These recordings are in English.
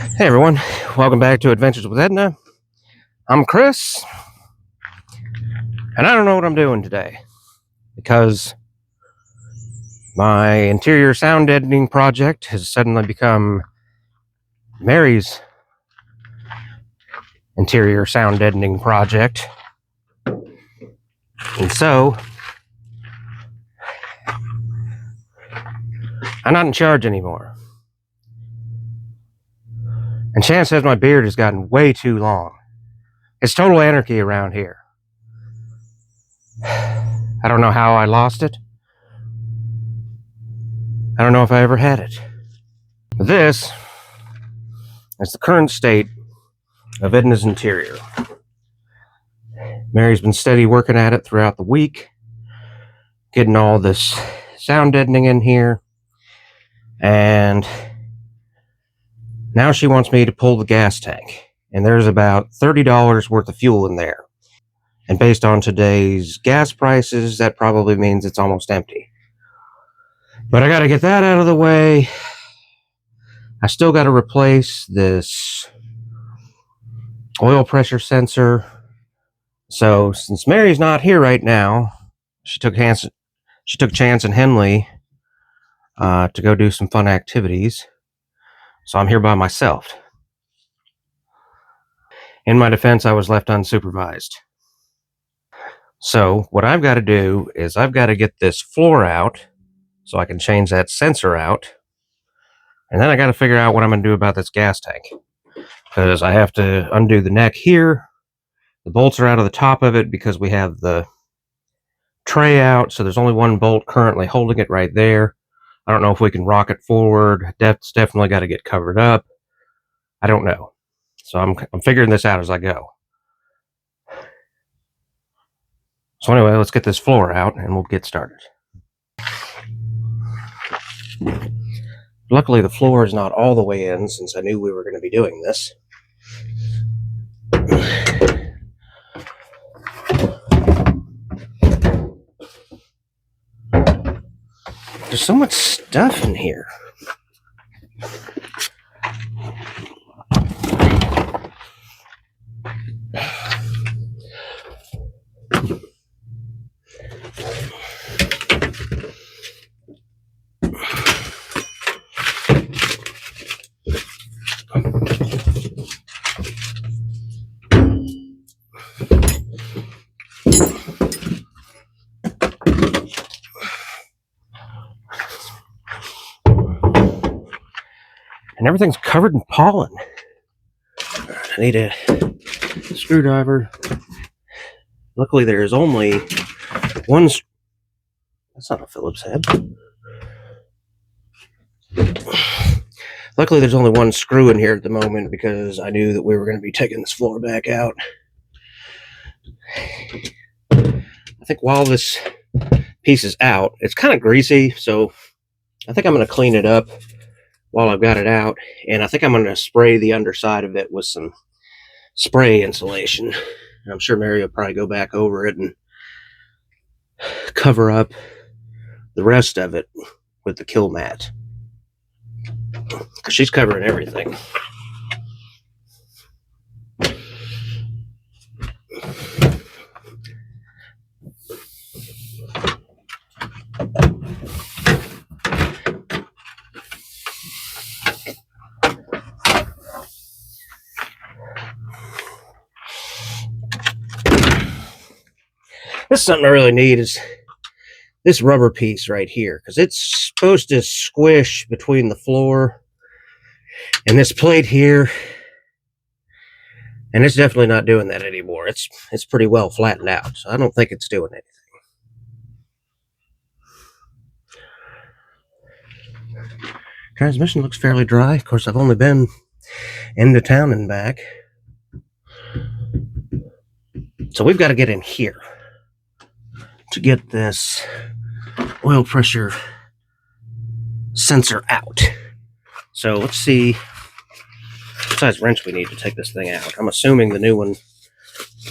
Hey everyone, welcome back to Adventures with Edna. I'm Chris, and I don't know what I'm doing today because my interior sound editing project has suddenly become Mary's interior sound editing project. And so, I'm not in charge anymore. And Shan says my beard has gotten way too long. It's total anarchy around here. I don't know how I lost it. I don't know if I ever had it. This is the current state of Edna's interior. Mary's been steady working at it throughout the week, getting all this sound deadening in here, and now she wants me to pull the gas tank, and there's about $30 worth of fuel in there. And based on today's gas prices, that probably means it's almost empty. But I gotta get that out of the way. I still gotta replace this oil pressure sensor. So since Mary's not here right now, she took Chance and Henley to go do some fun activities. So I'm here by myself. In my defense, I was left unsupervised. So what I've got to do is I've got to get this floor out so I can change that sensor out. And then I got to figure out what I'm going to do about this gas tank. Because I have to undo the neck here. The bolts are out of the top of it because we have the tray out. So there's only one bolt currently holding it right there. I don't know if we can rock it forward. That's definitely got to get covered up. I don't know. So I'm figuring this out as I go. So anyway, let's get this floor out and we'll get started. Luckily, the floor is not all the way in since I knew we were going to be doing this. There's so much stuff in here. And everything's covered in pollen. I need a screwdriver. Luckily, there is only one. That's not a Phillips head. Luckily, there's only one screw in here at the moment because I knew that we were going to be taking this floor back out. I think while this piece is out, it's kind of greasy, so I think I'm going to clean it up while I've got it out, and I think I'm going to spray the underside of it with some spray insulation. I'm sure Mary will probably go back over it and cover up the rest of it with the kilmat, because she's covering everything. This is something I really need is this rubber piece right here, because it's supposed to squish between the floor and this plate here, and it's definitely not doing that anymore. It's pretty well flattened out, so I don't think it's doing anything. Transmission looks fairly dry. Of course, I've only been into town and back, so we've got to get in here to get this oil pressure sensor out. So let's see what size wrench we need to take this thing out. I'm assuming the new one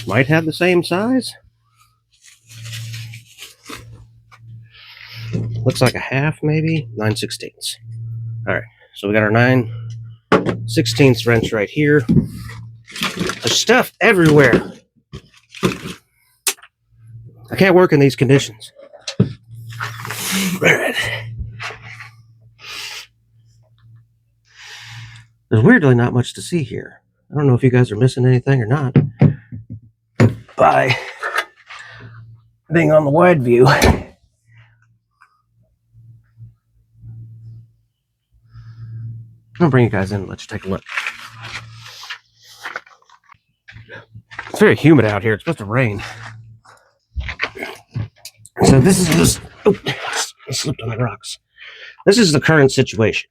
might have the same size. Looks like a half, maybe 9/16. All right, so we got our 9/16 16th wrench right here. There's stuff everywhere. I can't work in these conditions. Alright. There's weirdly not much to see here. I don't know if you guys are missing anything or not by being on the wide view. I'm gonna bring you guys in and let you take a look. It's very humid out here. It's supposed to rain. So this is just... Oh, I slipped on the rocks. This is the current situation.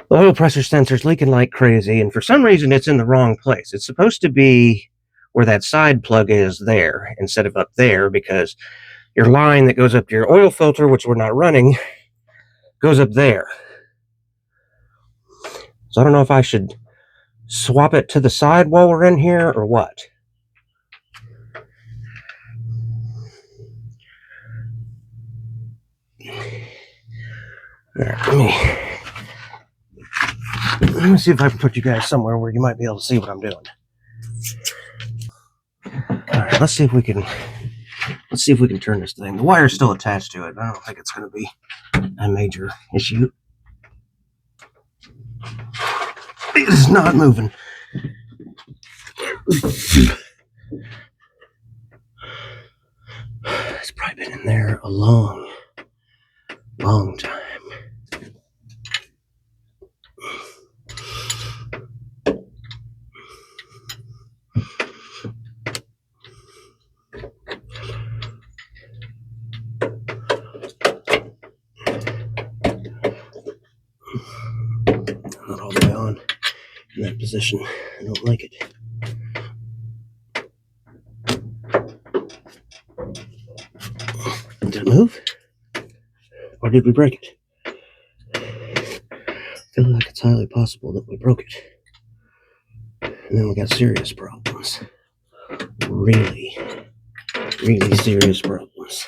The oil pressure sensor's leaking like crazy, and for some reason it's in the wrong place. It's supposed to be where that side plug is there, instead of up there, because your line that goes up to your oil filter, which we're not running, goes up there. So I don't know if I should swap it to the side while we're in here, or what. Alright, let me see if I can put you guys somewhere where you might be able to see what I'm doing. Alright, let's see if we can turn this thing. The wire's still attached to it, but I don't think it's going to be a major issue. It is not moving. It's probably been in there a long time. Not all the way on in that position. I don't like it. Did it move? Or did we break it? I feel like it's highly possible that we broke it. And then we got serious problems. Really serious problems.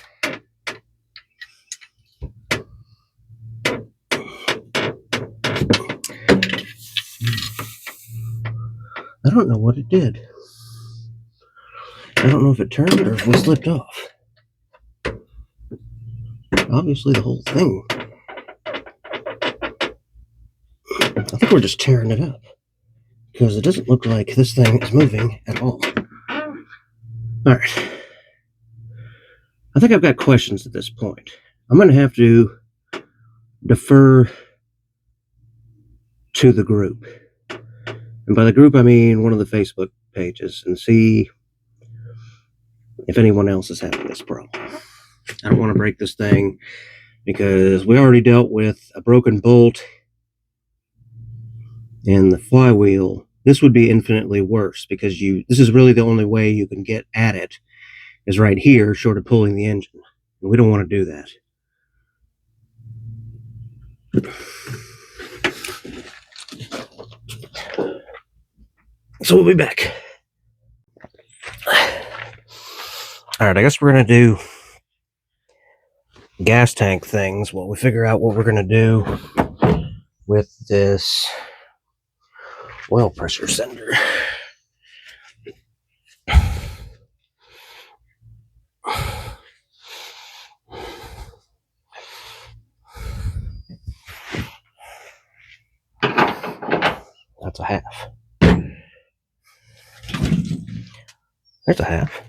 I don't know what it did. I don't know if it turned or if we slipped off. Obviously the whole thing. I think we're just tearing it up, because it doesn't look like this thing is moving at all. Alright. I think I've got questions at this point. I'm going to have to defer to the group. And by the group, I mean one of the Facebook pages, and see if anyone else is having this problem. I don't want to break this thing, because we already dealt with a broken bolt and the flywheel. This would be infinitely worse, because this is really the only way you can get at it, is right here, short of pulling the engine. And we don't want to do that. So we'll be back. Alright, I guess we're going to do gas tank things while we figure out what we're going to do with this oil pressure sender. That's a half. There's a half.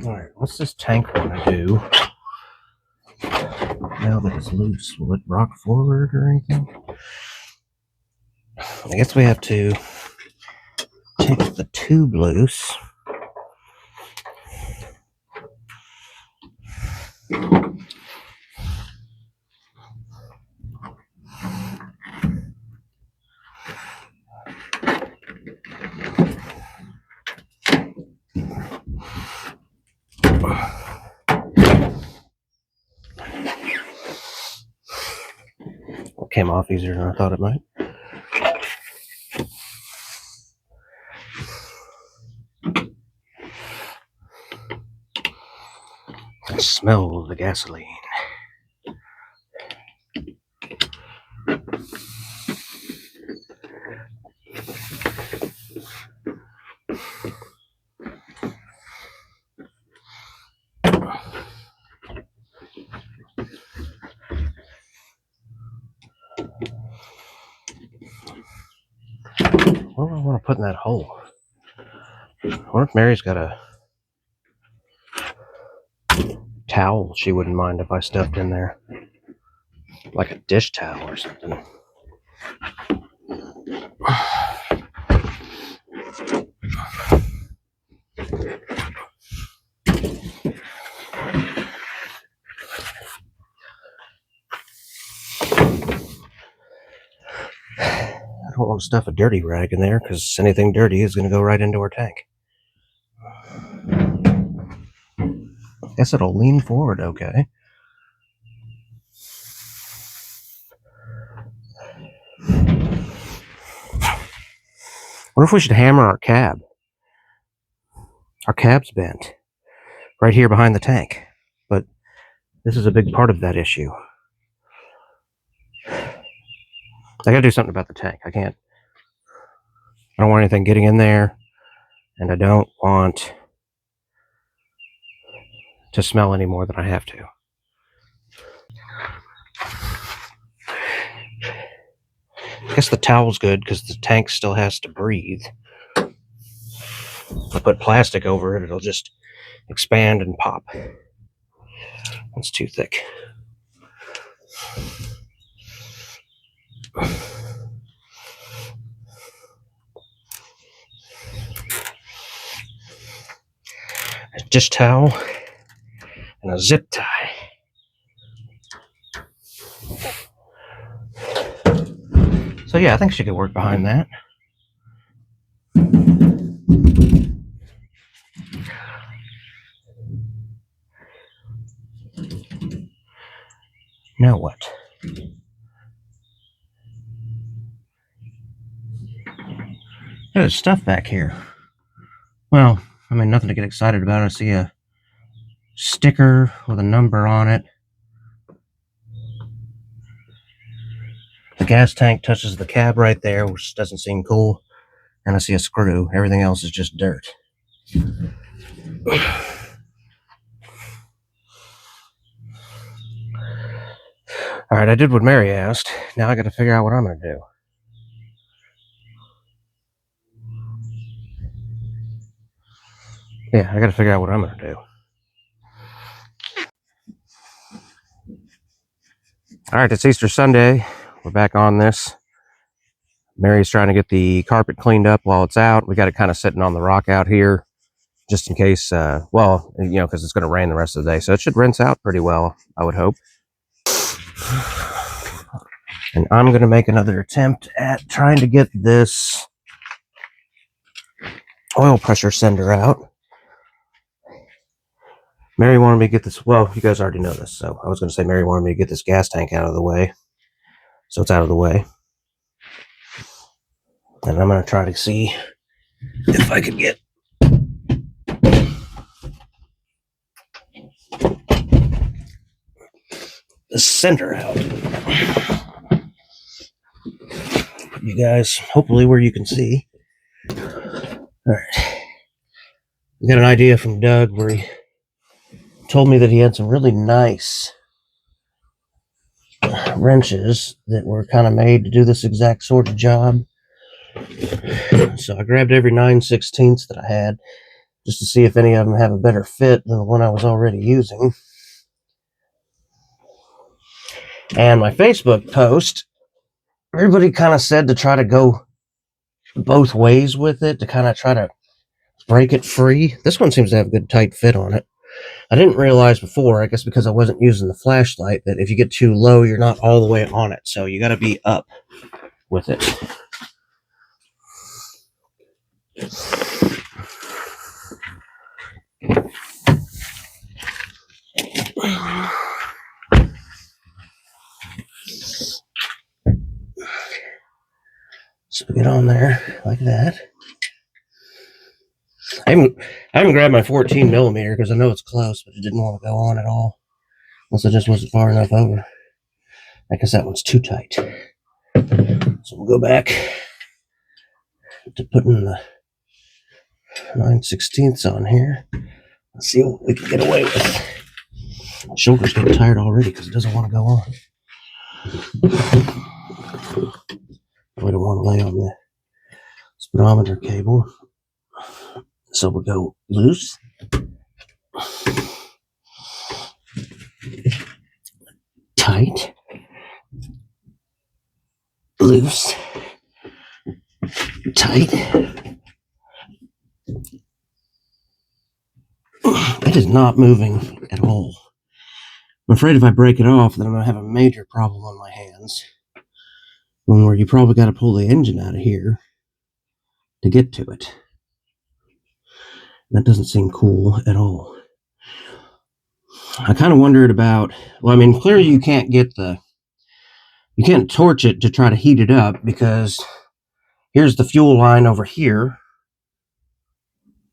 Alright, what's this tank want to do now that it's loose? Will it rock forward or anything? I guess we have to take the tube loose. It came off easier than I thought it might. Smell the gasoline. What do I want to put in that hole? I wonder if Mary's got a towel she wouldn't mind if I stuffed in there. Like a dish towel or something. I don't want to stuff a dirty rag in there because anything dirty is going to go right into our tank. Guess it'll lean forward okay. Wonder if we should hammer our cab. Our cab's bent right here behind the tank, but this is a big part of that issue. I gotta do something about the tank. I don't want anything getting in there, and I don't want to smell any more than I have to. I guess the towel's good because the tank still has to breathe. If I put plastic over it, it'll just expand and pop. That's too thick. A dish towel and a zip tie. So yeah, I think she could work behind that. Now what? There's stuff back here. Well, I mean, nothing to get excited about. I see a sticker with a number on it. The gas tank touches the cab right there, which doesn't seem cool. And I see a screw. Everything else is just dirt. Alright, I did what Mary asked. Now I gotta figure out what I'm gonna do. Yeah, I gotta figure out what I'm gonna do. Alright, it's Easter Sunday. We're back on this. Mary's trying to get the carpet cleaned up while it's out. We got it kind of sitting on the rock out here, just in case, because it's going to rain the rest of the day. So it should rinse out pretty well, I would hope. And I'm going to make another attempt at trying to get this oil pressure sender out. Mary wanted me to get this, well, you guys already know this, so I was going to say Mary wanted me to get this gas tank out of the way. So it's out of the way. And I'm going to try to see if I could get the sender out. You guys, hopefully where you can see. Alright. We got an idea from Doug where he told me that he had some really nice wrenches that were kind of made to do this exact sort of job. So I grabbed every 9/16 that I had just to see if any of them have a better fit than the one I was already using. And my Facebook post, everybody kind of said to try to go both ways with it, to kind of try to break it free. This one seems to have a good tight fit on it. I didn't realize before, I guess because I wasn't using the flashlight, that if you get too low, you're not all the way on it. So you got to be up with it. So we get on there like that. I haven't grabbed my 14 millimeter because I know it's close, but it didn't want to go on at all. Unless it just wasn't far enough over. I guess that one's too tight. So we'll go back to putting the 9/16 on here. Let's see what we can get away with. My shoulder's getting tired already because it doesn't want to go on. We don't want to lay on the speedometer cable. So we'll go loose. Tight. Loose. Tight. It is not moving at all. I'm afraid if I break it off, then I'm going to have a major problem on my hands. One where you probably got to pull the engine out of here to get to it. That doesn't seem cool at all. I kind of wondered about, well, I mean, clearly you can't torch it to try to heat it up because here's the fuel line over here.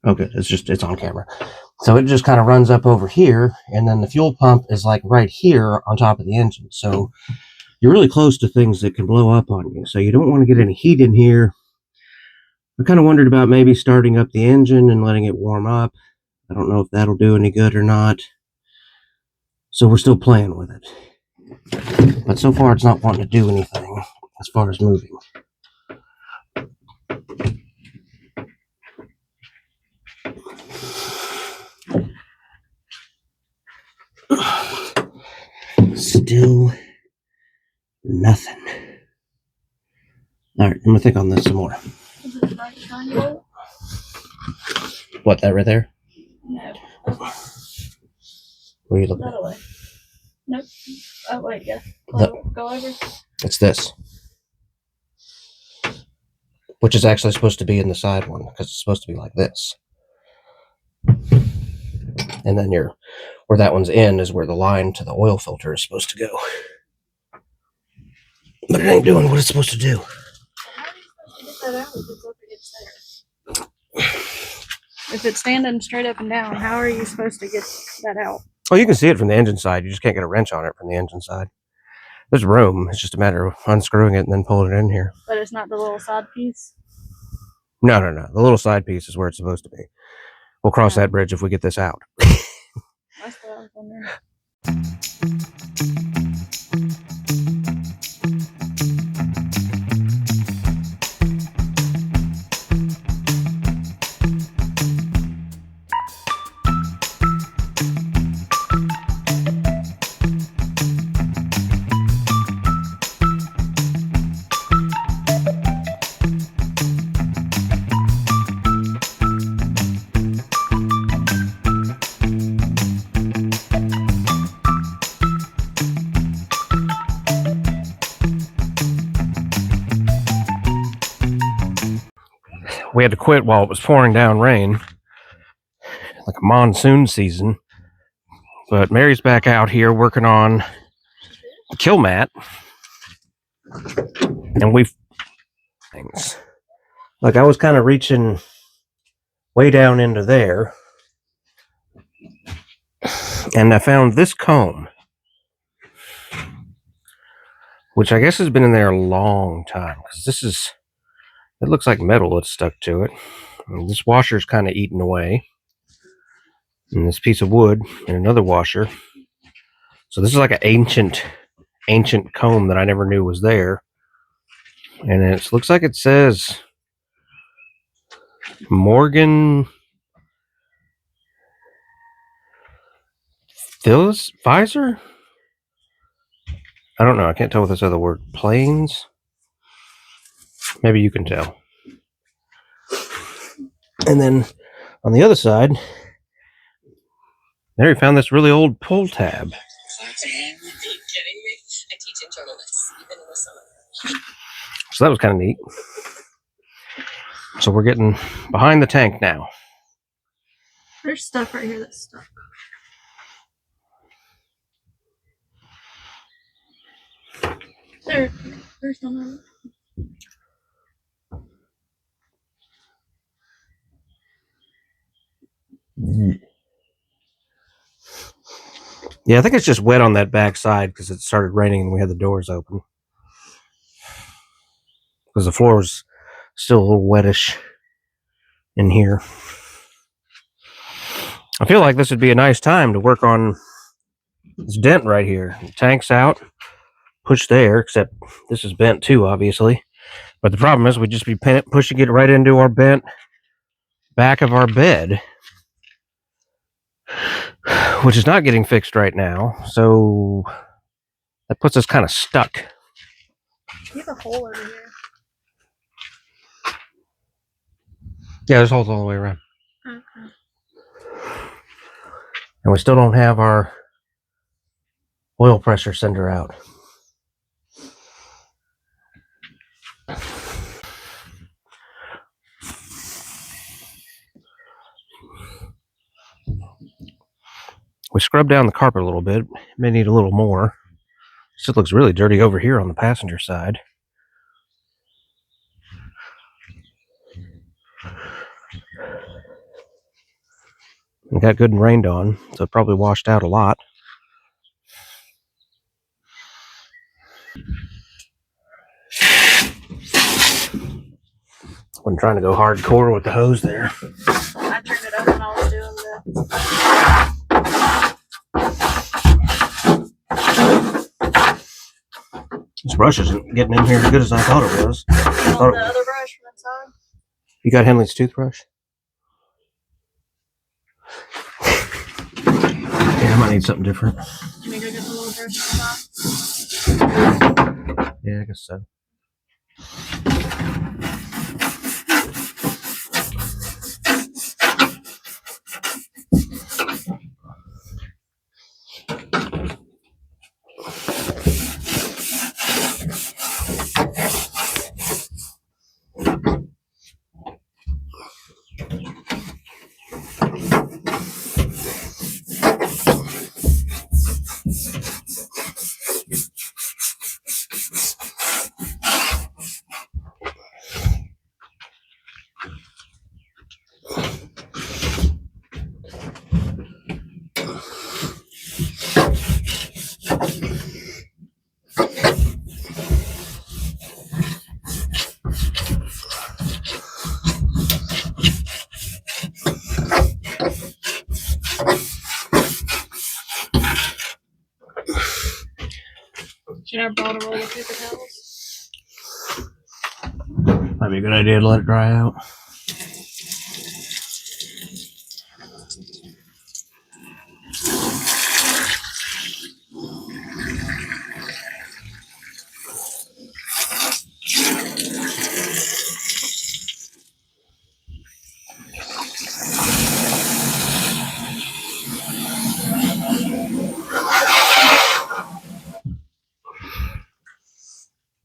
Okay, it's on camera. So it just kind of runs up over here, and then the fuel pump is like right here on top of the engine. So you're really close to things that can blow up on you. So you don't want to get any heat in here. I kind of wondered about maybe starting up the engine and letting it warm up. I don't know if that'll do any good or not. So we're still playing with it. But so far it's not wanting to do anything as far as moving. Still nothing. All right, I'm gonna think on this some more. Is it the right triangle? What, that right there? No. What are you looking That at? way. Nope. Oh, wait, yeah. Go over. It's this. Which is actually supposed to be in the side one, because it's supposed to be like this. And then where that one's in is where the line to the oil filter is supposed to go. But it ain't doing what it's supposed to do. How are you supposed to get that out if it's up against there? If it's standing straight up and down, how are you supposed to get that out? Oh, you can see it from the engine side. You just can't get a wrench on it from the engine side. There's room. It's just a matter of unscrewing it and then pulling it in here. But it's not the little side piece? No. The little side piece is where it's supposed to be. We'll cross that bridge if we get this out. That's what I was wondering. We had to quit while it was pouring down rain, like a monsoon season. But Mary's back out here working on the kilmat, and we've things. Like I was kind of reaching way down into there, and I found this comb, which I guess has been in there a long time because it looks like metal that's stuck to it. And this washer's kind of eaten away. And this piece of wood and another washer. So this is like an ancient comb that I never knew was there. And it looks like it says Morgan Pfizer? I don't know. I can't tell what this other word. Planes? Maybe you can tell. And then on the other side, Mary found this really old pull tab. Are you kidding me? I teach internalists, even in the summer. So that was kind of neat. So we're getting behind the tank now. There's stuff right here that's stuck. There's some of it. Yeah, I think it's just wet on that back side because it started raining and we had the doors open. Because the floor was still a little wettish in here. I feel like this would be a nice time to work on this dent right here. The tank's out, push there, except this is bent too, obviously. But the problem is we'd just be pushing it right into our bent back of our bed, which is not getting fixed right now. So that puts us kind of stuck. You have a hole over here. Yeah, there's holes all the way around. Okay. And we still don't have our oil pressure sender out. We scrubbed down the carpet a little bit. May need a little more. Still looks really dirty over here on the passenger side. It got good and rained on, so it probably washed out a lot. I'm trying to go hardcore with the hose there. I turned it up when I was doing This brush isn't getting in here as good as I thought it was. the other brush from inside. You got Henley's toothbrush? Yeah, I might need something different. Can we go get the little brush from inside? Yeah, I guess so. Should I have brought a roll of paper towels? Might be a good idea to let it dry out.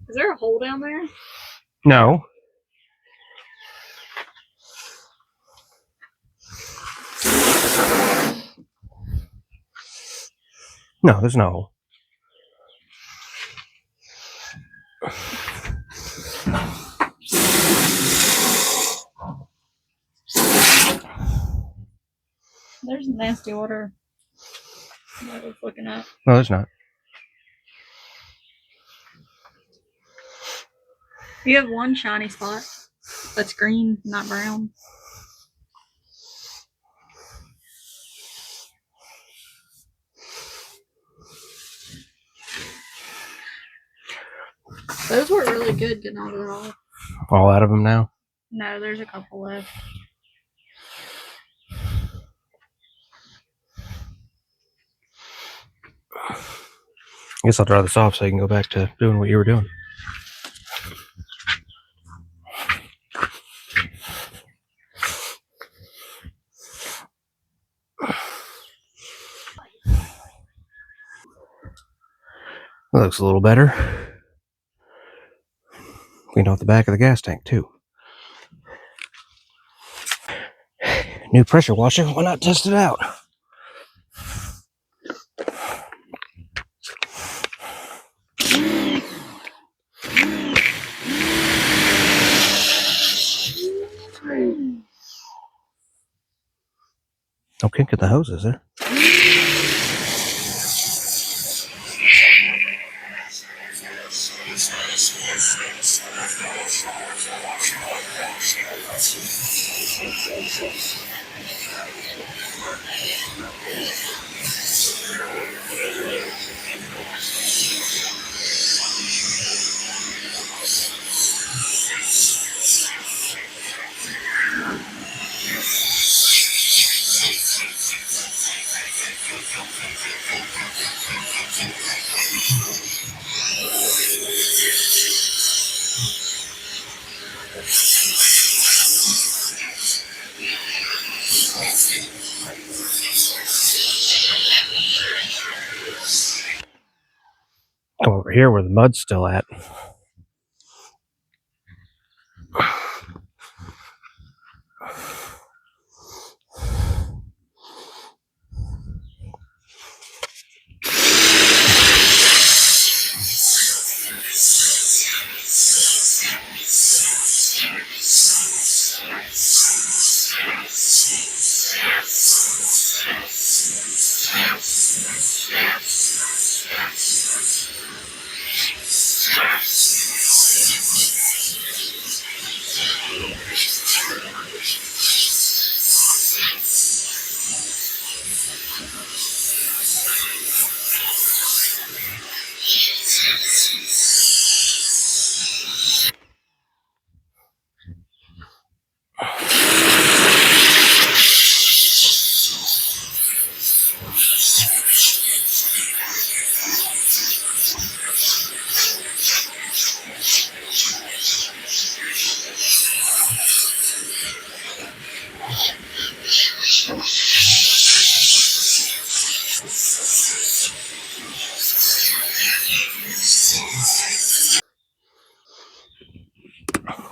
Is there a hole down there? No. No, there's no hole. There's nasty water that I was looking at. No, there's not. You have one shiny spot that's green, not brown. Those were really good getting out of it all. All out of them now? No, there's a couple left. I guess I'll dry this off so you can go back to doing what you were doing. That looks a little better. Cleaned off the back of the gas tank too. New pressure washer, why not test it out? No kink in the hose, is there? Come over here where the mud's still at.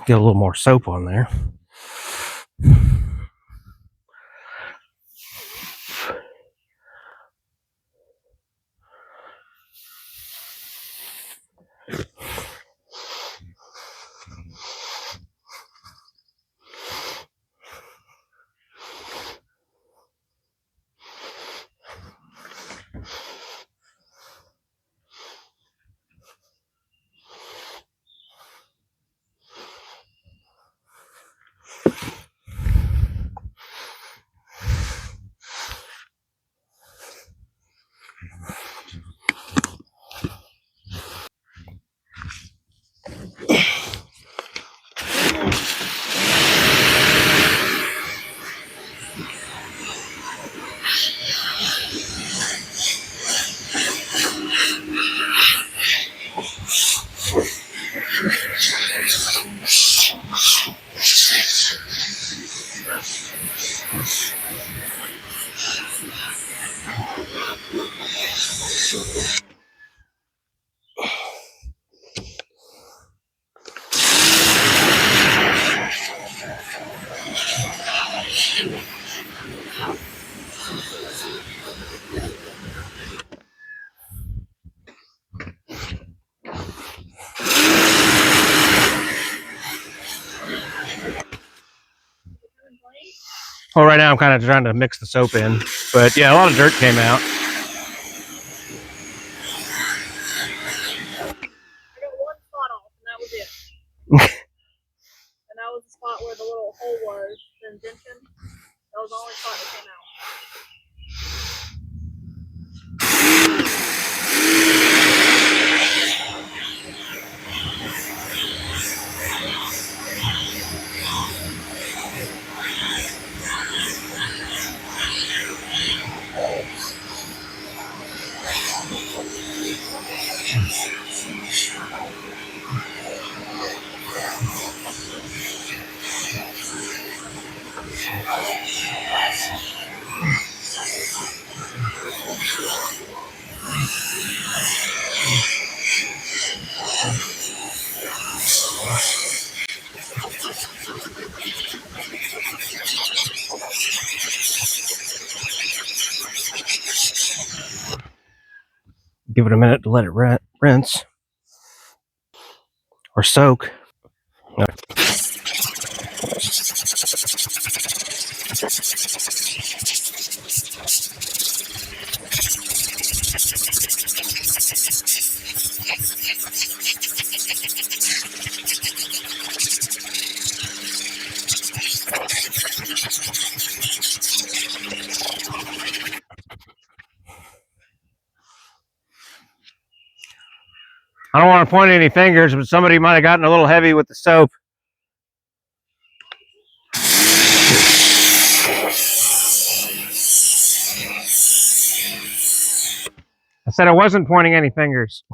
Get a little more soap on there. Well, right now I'm kind of trying to mix the soap in, but yeah, a lot of dirt came out. I got one spot off, and that was it. And that was the spot where the little hole was, the indentation. That was the only spot that came out. Give it a minute to let it rinse or soak. I don't want to point any fingers, but somebody might have gotten a little heavy with the soap. I said I wasn't pointing any fingers.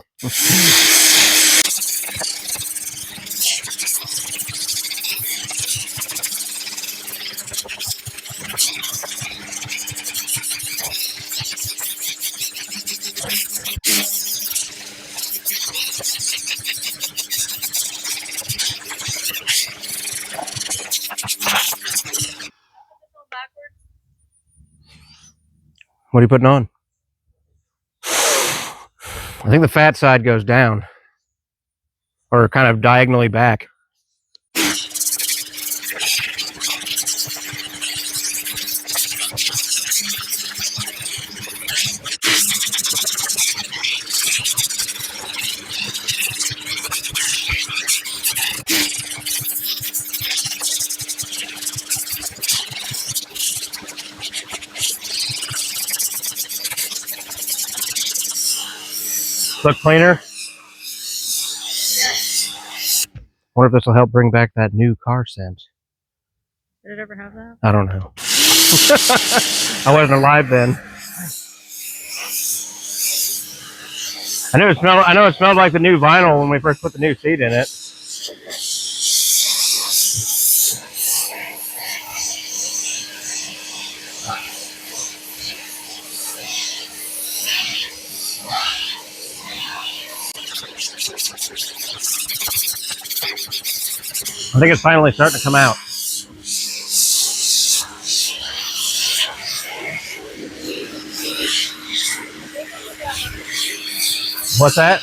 What are you putting on? I think the fat side goes down, or kind of diagonally back. Look cleaner. Wonder if this will help bring back that new car scent. Did it ever have that? I don't know. I wasn't alive then. I know it smelled like the new vinyl when we first put the new seat in it. I think it's finally starting to come out. What's that?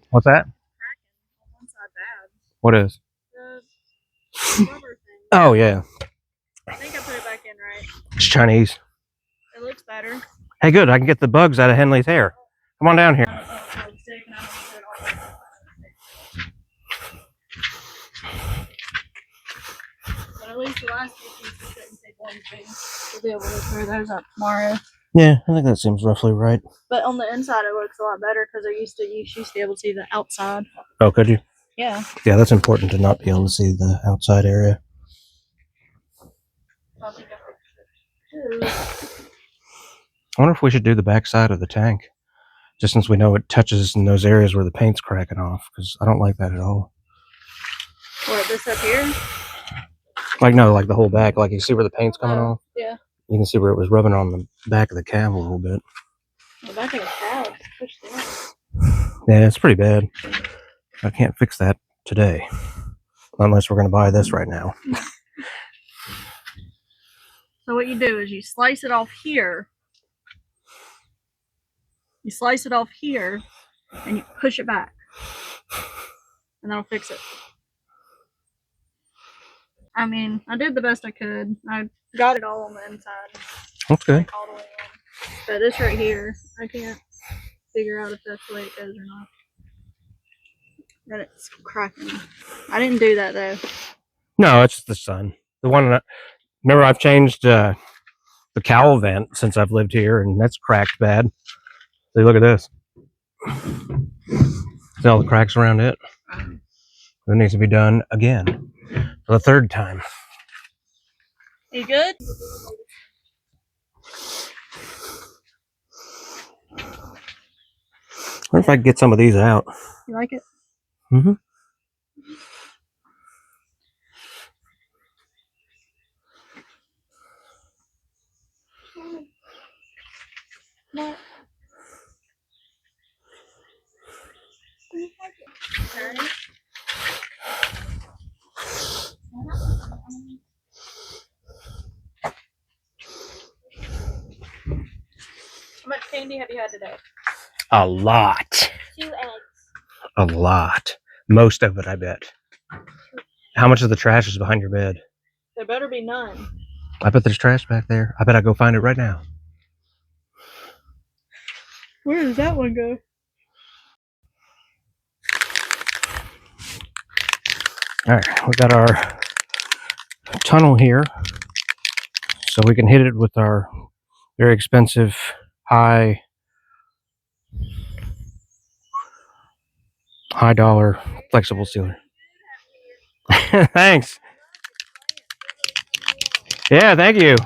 What's that? On one side bad. What is? The rubber thing. Oh, yeah. I think I put it back in right. It's Chinese. It looks better. Hey, good. I can get the bugs out of Henley's hair. Come on down here. But at least the last few pieces shouldn't take one thing. We'll be able to throw those up tomorrow. Yeah, I think that seems roughly right. But on the inside, it looks a lot better because you used to be able to see the outside. Oh, could you? Yeah. Yeah, that's important to not be able to see the outside area. I think I fixed it. I wonder if we should do the back side of the tank, just since we know it touches in those areas where the paint's cracking off, because I don't like that at all. What, this up here? Like, no, like the whole back. Like, you see where the paint's coming off? Yeah. You can see where it was rubbing on the back of the cab a little bit. The back of the cab. Push down. Yeah, it's pretty bad. I can't fix that today, unless we're going to buy this right now. So what you do is you slice it off here. You slice it off here, and you push it back. And that'll fix it. I mean, I did the best I could. I got it all on the inside. That's good. Like all the way in. But this right here, I can't figure out if that's the way it goes or not. But it's cracking. I didn't do that though. No, it's just the sun. The one that, remember, I've changed the cowl vent since I've lived here, and that's cracked bad. See, look at this. See all the cracks around it? It needs to be done again for the third time. You good? I wonder if I can get some of these out. You like it? Mm-hmm. What? How much candy have you had today? A lot. 2 eggs. A lot. Most of it, I bet. How much of the trash is behind your bed? There better be none. I bet there's trash back there. I bet I'll go find it right now. Where does that one go? All right, we got our tunnel here. so we can hit it with our very expensive high dollar flexible sealer. Thanks. Yeah, thank you.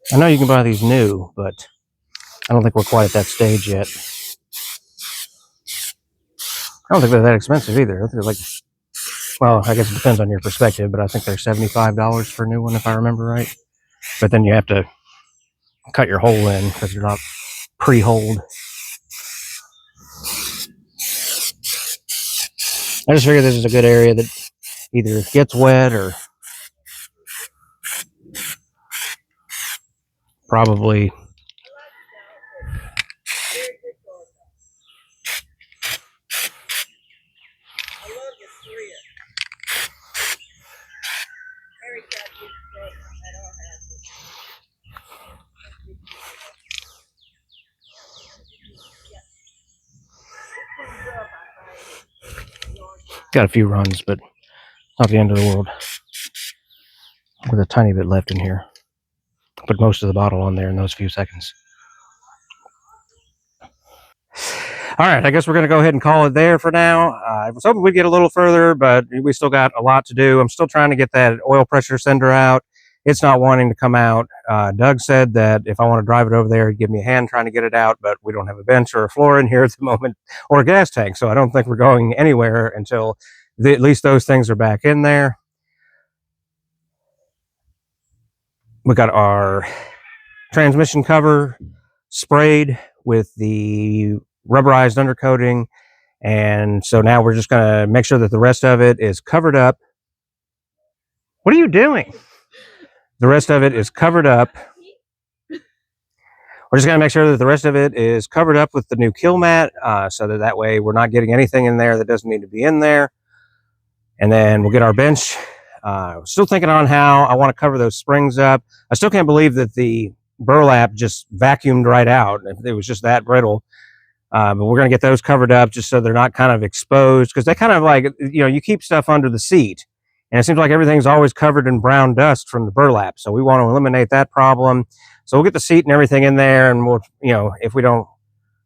I know you can buy these new, but I don't think we're quite at that stage yet. I don't think they're that expensive either. I think they're like, well, I guess it depends on your perspective, but I think they're $75 for a new one if I remember right. But then you have to cut your hole in because they're not pre-holed. I just figure this is a good area that either gets wet or probably got a few runs, but not the end of the world. With a tiny bit left in here. Put most of the bottle on there in those few seconds. All right, I guess we're going to go ahead and call it there for now. I was hoping we'd get a little further, but we still got a lot to do. I'm still trying to get that oil pressure sender out. It's not wanting to come out. Doug said that if I want to drive it over there, he'd give me a hand trying to get it out, but we don't have a bench or a floor in here at the moment, or a gas tank, so I don't think we're going anywhere until at least those things are back in there. We got our transmission cover sprayed with the rubberized undercoating, and so now we're just going to make sure that the rest of it is covered up. What are you doing? The rest of it is covered up. We're just going to make sure that the rest of it is covered up with the new kilmat, so that way we're not getting anything in there that doesn't need to be in there. And then we'll get our bench. Still thinking on how I want to cover those springs up. I still can't believe that the burlap just vacuumed right out. It was just that brittle. But we're going to get those covered up just so they're not kind of exposed, because they kind of like, you know, you keep stuff under the seat and it seems like everything's always covered in brown dust from the burlap. So we want to eliminate that problem. So we'll get the seat and everything in there, and we'll, you know, if we don't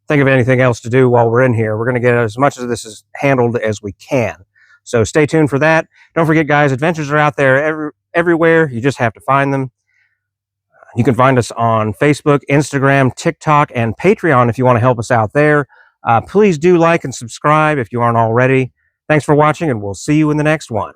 think of anything else to do while we're in here, we're going to get as much of this as handled as we can. So stay tuned for that. Don't forget, guys, adventures are out there everywhere. You just have to find them. You can find us on Facebook, Instagram, TikTok, and Patreon if you want to help us out there. Please do like and subscribe if you aren't already. Thanks for watching, and we'll see you in the next one.